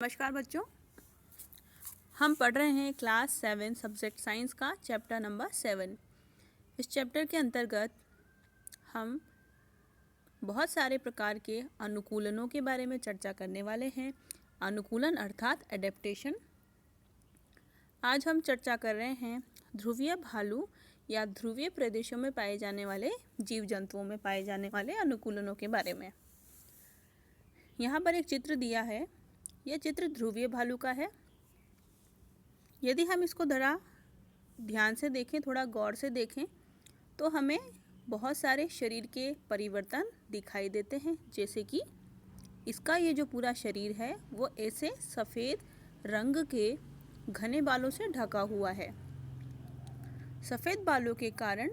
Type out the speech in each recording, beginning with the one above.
नमस्कार बच्चों, हम पढ़ रहे हैं क्लास 7 सब्जेक्ट साइंस का चैप्टर नंबर 7। इस चैप्टर के अंतर्गत हम बहुत सारे प्रकार के अनुकूलनों के बारे में चर्चा करने वाले हैं। अनुकूलन अर्थात एडेप्टेशन। आज हम चर्चा कर रहे हैं ध्रुवीय भालू या ध्रुवीय प्रदेशों में पाए जाने वाले जीव जंतुओं में पाए जाने वाले अनुकूलनों के बारे में। यहाँ पर एक चित्र दिया है। यह चित्र ध्रुवीय भालू का है। यदि हम इसको ज़रा ध्यान से देखें, थोड़ा गौर से देखें, तो हमें बहुत सारे शरीर के परिवर्तन दिखाई देते हैं। जैसे कि इसका ये जो पूरा शरीर है वो ऐसे सफ़ेद रंग के घने बालों से ढका हुआ है। सफ़ेद बालों के कारण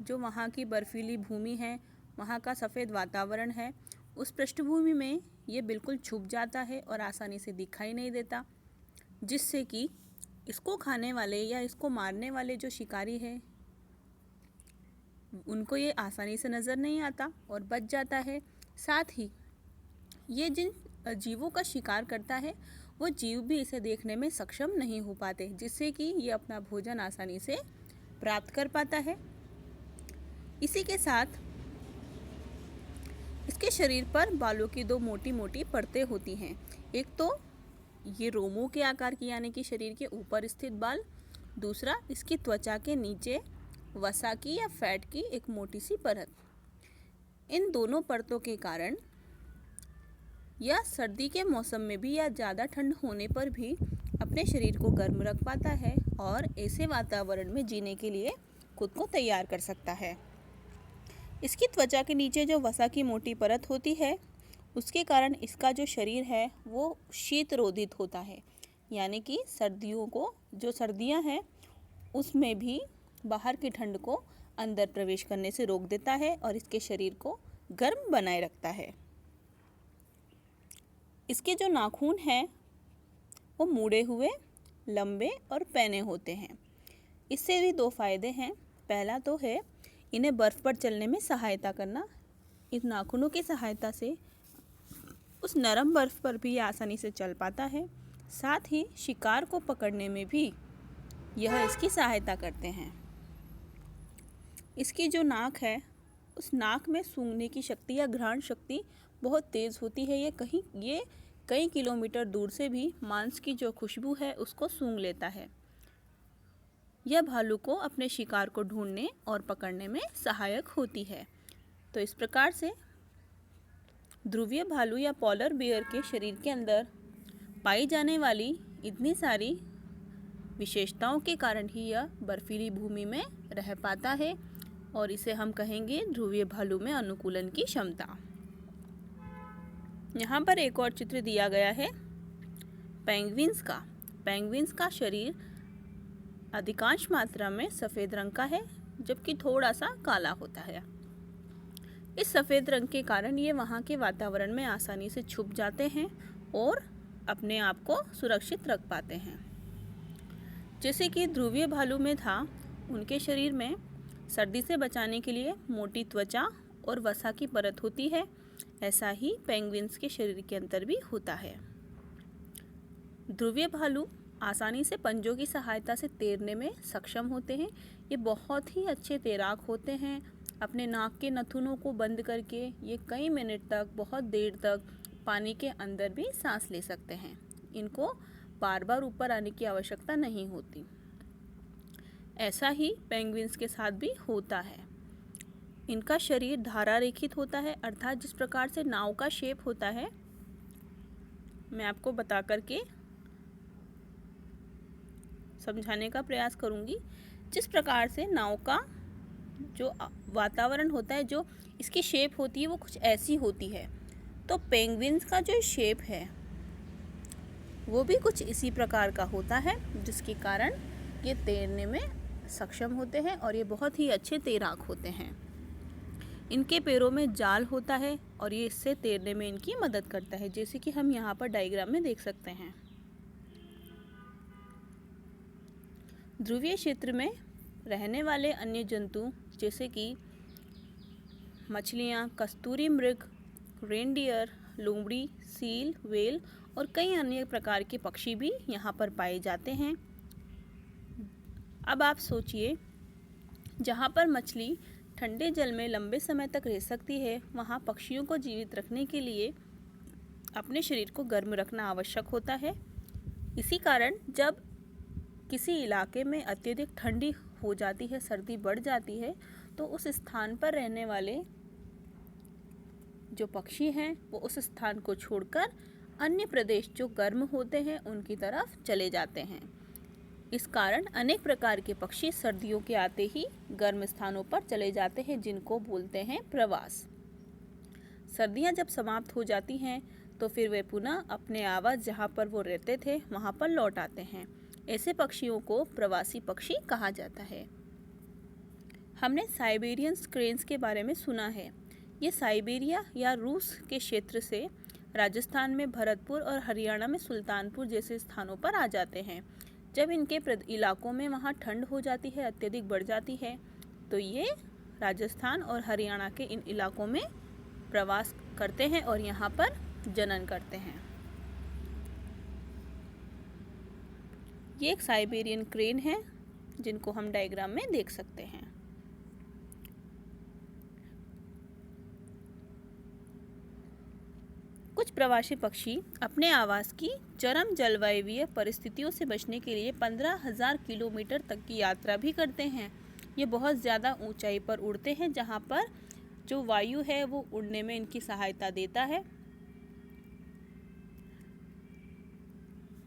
जो वहाँ की बर्फीली भूमि है, वहाँ का सफ़ेद वातावरण है, उस पृष्ठभूमि में ये बिल्कुल छुप जाता है और आसानी से दिखाई नहीं देता, जिससे कि इसको खाने वाले या इसको मारने वाले जो शिकारी हैं उनको ये आसानी से नज़र नहीं आता और बच जाता है। साथ ही ये जिन जीवों का शिकार करता है वो जीव भी इसे देखने में सक्षम नहीं हो पाते, जिससे कि ये अपना भोजन आसानी से प्राप्त कर पाता है। इसी के साथ इसके शरीर पर बालों की दो मोटी मोटी परतें होती हैं। एक तो ये रोमों के आकार की यानी कि शरीर के ऊपर स्थित बाल, दूसरा इसकी त्वचा के नीचे वसा की या फैट की एक मोटी सी परत। इन दोनों परतों के कारण यह सर्दी के मौसम में भी या ज़्यादा ठंड होने पर भी अपने शरीर को गर्म रख पाता है और ऐसे वातावरण में जीने के लिए खुद को तैयार कर सकता है। इसकी त्वचा के नीचे जो वसा की मोटी परत होती है उसके कारण इसका जो शरीर है वो शीत रोधित होता है, यानी कि सर्दियों को जो सर्दियां हैं उसमें भी बाहर की ठंड को अंदर प्रवेश करने से रोक देता है और इसके शरीर को गर्म बनाए रखता है। इसके जो नाखून हैं वो मुड़े हुए, लंबे और पैने होते हैं। इससे भी दो फायदे हैं। पहला तो है इन्हें बर्फ़ पर चलने में सहायता करना। इन नाखूनों की सहायता से उस नरम बर्फ़ पर भी आसानी से चल पाता है। साथ ही शिकार को पकड़ने में भी यह इसकी सहायता करते हैं। इसकी जो नाक है उस नाक में सूंघने की शक्ति या घ्राण शक्ति बहुत तेज़ होती है। ये कई किलोमीटर दूर से भी मांस की जो खुशबू है उसको सूंघ लेता है। यह भालू को अपने शिकार को ढूंढने और पकड़ने में सहायक होती है। तो इस प्रकार से ध्रुवीय भालू या पॉलर बियर के शरीर के अंदर पाई जाने वाली इतनी सारी विशेषताओं के कारण ही यह बर्फीली भूमि में रह पाता है और इसे हम कहेंगे ध्रुवीय भालू में अनुकूलन की क्षमता। यहाँ पर एक और चित्र दिया गया है पेंगुइन्स का। पेंगुइन्स का शरीर अधिकांश मात्रा में सफ़ेद रंग का है, जबकि थोड़ा सा काला होता है। इस सफ़ेद रंग के कारण ये वहाँ के वातावरण में आसानी से छुप जाते हैं और अपने आप को सुरक्षित रख पाते हैं। जैसे कि ध्रुवीय भालू में था, उनके शरीर में सर्दी से बचाने के लिए मोटी त्वचा और वसा की परत होती है। ऐसा ही पेंगुइन्स के शरीर के अंदर भी होता है। ध्रुवीय भालू आसानी से पंजों की सहायता से तैरने में सक्षम होते हैं। ये बहुत ही अच्छे तैराक होते हैं। अपने नाक के नथुनों को बंद करके ये कई मिनट तक, बहुत देर तक पानी के अंदर भी सांस ले सकते हैं। इनको बार बार ऊपर आने की आवश्यकता नहीं होती। ऐसा ही पेंगुइन्स के साथ भी होता है। इनका शरीर धारा रेखित होता है, अर्थात जिस प्रकार से नाव का शेप होता है, मैं आपको बता करके समझाने का प्रयास करूंगी। जिस प्रकार से नाव का जो वातावरण होता है, जो इसकी शेप होती है वो कुछ ऐसी होती है, तो पेंगुइन्स का जो शेप है वो भी कुछ इसी प्रकार का होता है, जिसके कारण ये तैरने में सक्षम होते हैं और ये बहुत ही अच्छे तैराक होते हैं। इनके पैरों में जाल होता है और ये इससे तैरने में इनकी मदद करता है, जैसे कि हम यहाँ पर डायग्राम में देख सकते हैं। ध्रुवीय क्षेत्र में रहने वाले अन्य जंतु जैसे कि मछलियाँ, कस्तूरी मृग, रेनडियर, लोमड़ी, सील, व्हेल और कई अन्य प्रकार के पक्षी भी यहाँ पर पाए जाते हैं। अब आप सोचिए, जहाँ पर मछली ठंडे जल में लंबे समय तक रह सकती है, वहाँ पक्षियों को जीवित रखने के लिए अपने शरीर को गर्म रखना आवश्यक होता है। इसी कारण जब किसी इलाके में अत्यधिक ठंडी हो जाती है, सर्दी बढ़ जाती है, तो उस स्थान पर रहने वाले जो पक्षी हैं वो उस स्थान को छोड़कर अन्य प्रदेश जो गर्म होते हैं उनकी तरफ चले जाते हैं। इस कारण अनेक प्रकार के पक्षी सर्दियों के आते ही गर्म स्थानों पर चले जाते हैं, जिनको बोलते हैं प्रवास। सर्दियां जब समाप्त हो जाती हैं तो फिर वे पुनः अपने आवास जहां पर वो रहते थे वहां पर लौट आते हैं। ऐसे पक्षियों को प्रवासी पक्षी कहा जाता है। हमने साइबेरियन क्रेन्स के बारे में सुना है। ये साइबेरिया या रूस के क्षेत्र से राजस्थान में भरतपुर और हरियाणा में सुल्तानपुर जैसे स्थानों पर आ जाते हैं। जब इनके इलाकों में वहाँ ठंड हो जाती है, अत्यधिक बढ़ जाती है, तो ये राजस्थान और हरियाणा के इन इलाकों में प्रवास करते हैं और यहाँ पर जनन करते हैं। ये एक साइबेरियन क्रेन है जिनको हम डायग्राम में देख सकते हैं। कुछ प्रवासी पक्षी अपने आवास की चरम जलवायु परिस्थितियों से बचने के लिए 15,000 किलोमीटर तक की यात्रा भी करते हैं। ये बहुत ज़्यादा ऊंचाई पर उड़ते हैं, जहाँ पर जो वायु है वो उड़ने में इनकी सहायता देता है।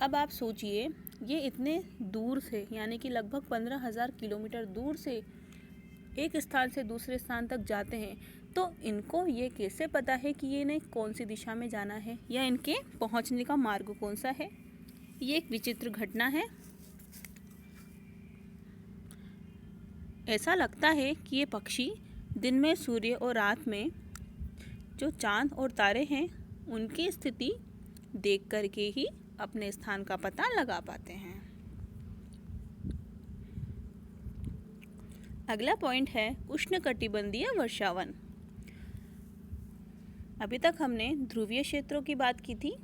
अब आप सोचिए, ये इतने दूर से यानी कि लगभग 15,000 किलोमीटर दूर से एक स्थान से दूसरे स्थान तक जाते हैं, तो इनको ये कैसे पता है कि ये इन्हें कौन सी दिशा में जाना है या इनके पहुंचने का मार्ग कौन सा है। ये एक विचित्र घटना है। ऐसा लगता है कि ये पक्षी दिन में सूर्य और रात में जो चांद और तारे हैं उनकी स्थिति देख करके ही अपने स्थान का पता लगा पाते हैं। अगला पॉइंट है उष्णकटिबंधीय वर्षावन। अभी तक हमने ध्रुवीय क्षेत्रों की बात की थी,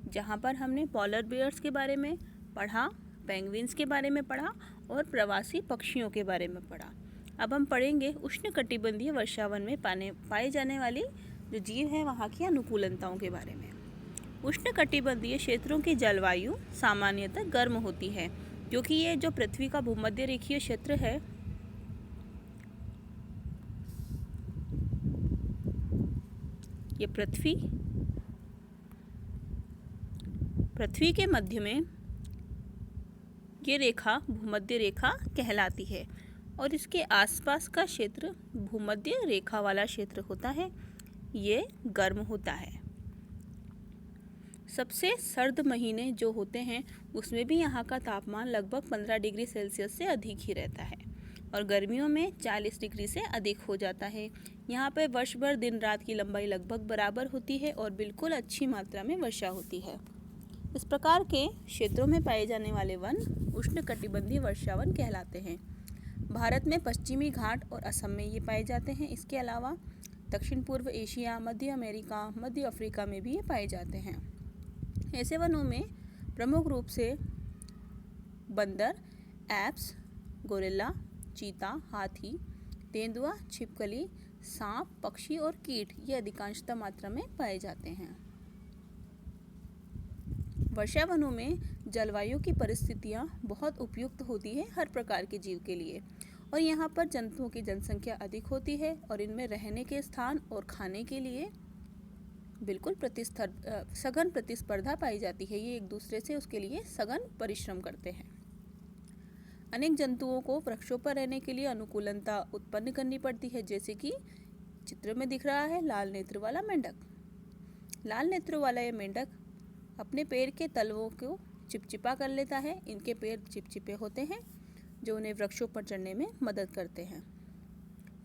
जहाँ पर हमने पॉलर बेयर्स के बारे में पढ़ा, पेंगुइन्स के बारे में पढ़ा और प्रवासी पक्षियों के बारे में पढ़ा। अब हम पढ़ेंगे उष्णकटिबंधीय वर्षावन में पाए जाने वाली जो जीव हैं वहाँ की अनुकूलताओं के बारे में। उष्णकटिबंधीय क्षेत्रों की जलवायु सामान्यतः गर्म होती है, क्योंकि ये जो पृथ्वी का भूमध्य रेखीय क्षेत्र है, ये पृथ्वी के मध्य में ये रेखा भूमध्य रेखा कहलाती है और इसके आसपास का क्षेत्र भूमध्य रेखा वाला क्षेत्र होता है, ये गर्म होता है। सबसे सर्द महीने जो होते हैं उसमें भी यहाँ का तापमान लगभग 15 डिग्री सेल्सियस से अधिक ही रहता है और गर्मियों में 40 डिग्री से अधिक हो जाता है। यहाँ पर वर्ष भर दिन रात की लंबाई लगभग बराबर होती है और बिल्कुल अच्छी मात्रा में वर्षा होती है। इस प्रकार के क्षेत्रों में पाए जाने वाले वन उष्णकटिबंधीय वर्षावन कहलाते हैं। भारत में पश्चिमी घाट और असम में ये पाए जाते हैं। इसके अलावा दक्षिण पूर्व एशिया, मध्य अमेरिका, मध्य अफ्रीका में भी ये पाए जाते हैं। ऐसे वनों में प्रमुख रूप से बंदर, एप्स, गोरिल्ला, चीता, हाथी, तेंदुआ, छिपकली, सांप, पक्षी और कीट ये अधिकांशतः मात्रा में पाए जाते हैं। वर्षा वनों में जलवायु की परिस्थितियाँ बहुत उपयुक्त होती है हर प्रकार के जीव के लिए और यहाँ पर जंतुओं की जनसंख्या अधिक होती है और इनमें रहने के स्थान और खाने के लिए बिल्कुल सघन प्रतिस्पर्धा पाई जाती है। ये एक दूसरे से उसके लिए सघन परिश्रम करते हैं। अनेक जंतुओं को वृक्षों पर रहने के लिए अनुकूलता उत्पन्न करनी पड़ती है, जैसे कि चित्र में दिख रहा है लाल नेत्र वाला मेंढक। लाल नेत्र वाला ये मेंढक अपने पैर के तलवों को चिपचिपा कर लेता है। इनके पैर चिपचिपे होते हैं जो उन्हें वृक्षों पर चढ़ने में मदद करते हैं।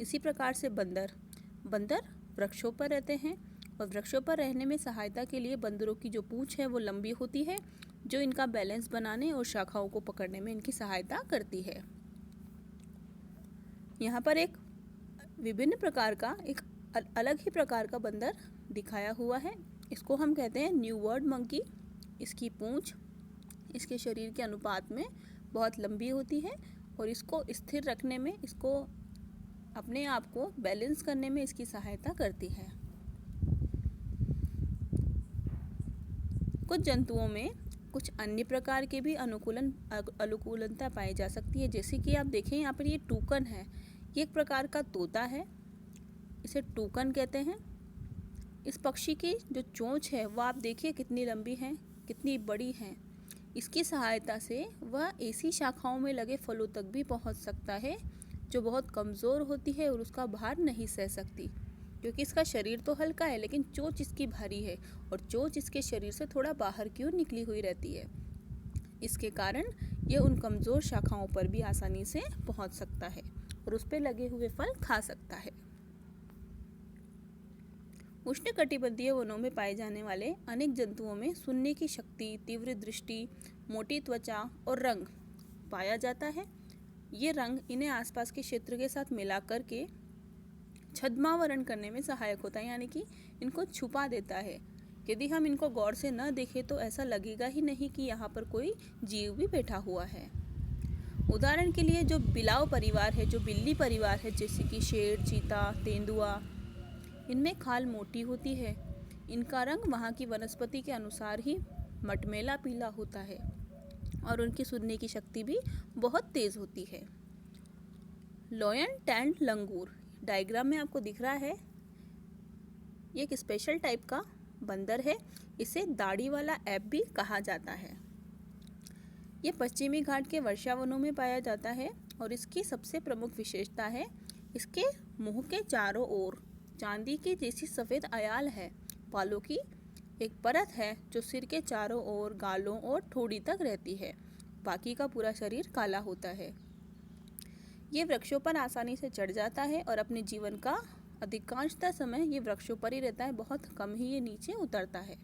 इसी प्रकार से बंदर वृक्षों पर रहते हैं और वृक्षों पर रहने में सहायता के लिए बंदरों की जो पूंछ है वो लंबी होती है, जो इनका बैलेंस बनाने और शाखाओं को पकड़ने में इनकी सहायता करती है। यहाँ पर एक विभिन्न प्रकार का एक अलग ही प्रकार का बंदर दिखाया हुआ है। इसको हम कहते हैं न्यू वर्ल्ड मंकी इसकी पूंछ इसके शरीर के अनुपात में बहुत लंबी होती है और इसको स्थिर रखने में, इसको अपने आप को बैलेंस करने में इसकी सहायता करती है। कुछ जंतुओं में कुछ अन्य प्रकार के भी अनुकूलनता पाई जा सकती है। जैसे कि आप देखें यहाँ पर ये टूकन है, ये एक प्रकार का तोता है, इसे टूकन कहते हैं। इस पक्षी की जो चोंच है वह आप देखिए कितनी लंबी है, कितनी बड़ी है। इसकी सहायता से वह ऐसी शाखाओं में लगे फलों तक भी पहुंच सकता है जो बहुत कमज़ोर होती है और उसका भार नहीं सह सकती, क्योंकि इसका शरीर तो हल्का है लेकिन चोंच इसकी भारी है और चोंच इसके शरीर से थोड़ा बाहर की ओर निकली हुई रहती है। इसके कारण यह उन कमज़ोर शाखाओं पर भी आसानी से पहुंच सकता है और उस पर लगे हुए फल खा सकता है। उष्णकटिबंधीय वनों में पाए जाने वाले अनेक जंतुओं में सुनने की शक्ति, तीव्र दृष्टि, मोटी त्वचा और रंग पाया जाता है। ये रंग इन्हें आसपास के क्षेत्र के साथ मिला करके छद्मावरण करने में सहायक होता है, यानी कि इनको छुपा देता है। यदि हम इनको गौर से न देखें तो ऐसा लगेगा ही नहीं कि यहाँ पर कोई जीव भी बैठा हुआ है। उदाहरण के लिए जो बिलाव परिवार है, जो बिल्ली परिवार है, जैसे कि शेर, चीता, तेंदुआ, इनमें खाल मोटी होती है। इनका रंग वहाँ की वनस्पति के अनुसार ही मटमैला पीला होता है और उनकी सुनने की शक्ति भी बहुत तेज़ होती है। लॉयन टैंड लंगूर डायग्राम में आपको दिख रहा है, ये एक स्पेशल टाइप का बंदर है। इसे दाढ़ी वाला ऐप भी कहा जाता है। ये पश्चिमी घाट के वर्षा वनों में पाया जाता है और इसकी सबसे प्रमुख विशेषता है इसके मुंह के चारों ओर चांदी की जैसी सफ़ेद अयाल है। बालों की एक परत है जो सिर के चारों ओर, गालों और ठोड़ी तक रहती है। बाकी का पूरा शरीर काला होता है। ये वृक्षों पर आसानी से चढ़ जाता है और अपने जीवन का अधिकांशतः समय ये वृक्षों पर ही रहता है, बहुत कम ही ये नीचे उतरता है।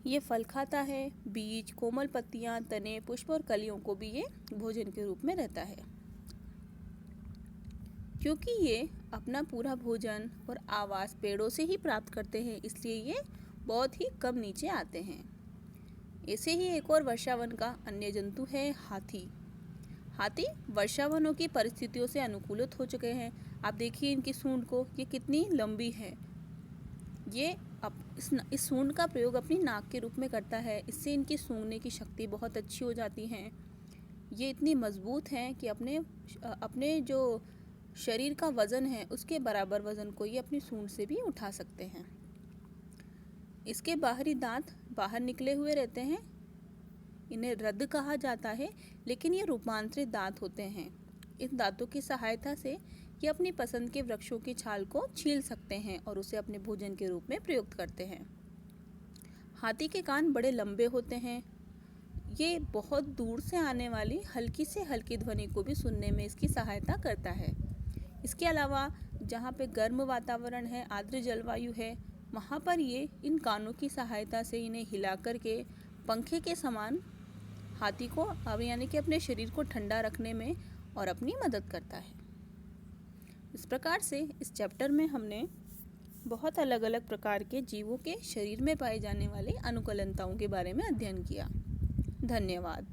ये फल खाता है, बीज, कोमल पत्तियां, तने, पुष्प और कलियों को भी ये भोजन के रूप में रहता है। क्योंकि ये अपना पूरा भोजन और आवास पेड़ों से ही प्राप्त करते हैं, इसलिए ये बहुत ही कम नीचे आते हैं। ऐसे ही एक और वर्षावन का अन्य जंतु है हाथी। हाथी वर्षावनों की परिस्थितियों से अनुकूलित हो चुके हैं। आप देखिए इनकी सूंड को, ये कितनी लंबी है। ये इस सूंड का प्रयोग अपनी नाक के रूप में करता है। इससे इनकी सूंघने की शक्ति बहुत अच्छी हो जाती है। ये इतनी मजबूत हैं कि अपने जो शरीर का वज़न है उसके बराबर वज़न को ये अपनी सूंड से भी उठा सकते हैं। इसके बाहरी दांत बाहर निकले हुए रहते हैं। इन्हें रद्द कहा जाता है, लेकिन ये रूपांतरित दांत होते हैं। इन दांतों की सहायता से ये अपनी पसंद के वृक्षों की छाल को छील सकते हैं और उसे अपने भोजन के रूप में प्रयुक्त करते हैं। हाथी के कान बड़े लंबे होते हैं। ये बहुत दूर से आने वाली हल्की से हल्की ध्वनि को भी सुनने में इसकी सहायता करता है। इसके अलावा जहाँ पे गर्म वातावरण है, आर्द्र जलवायु है, वहाँ पर ये इन कानों की सहायता से इन्हें हिला करके पंखे के समान हाथी को यानी कि अपने शरीर को ठंडा रखने में और अपनी मदद करता है। इस प्रकार से इस चैप्टर में हमने बहुत अलग अलग प्रकार के जीवों के शरीर में पाए जाने वाले अनुकूलनताओं के बारे में अध्ययन किया। धन्यवाद।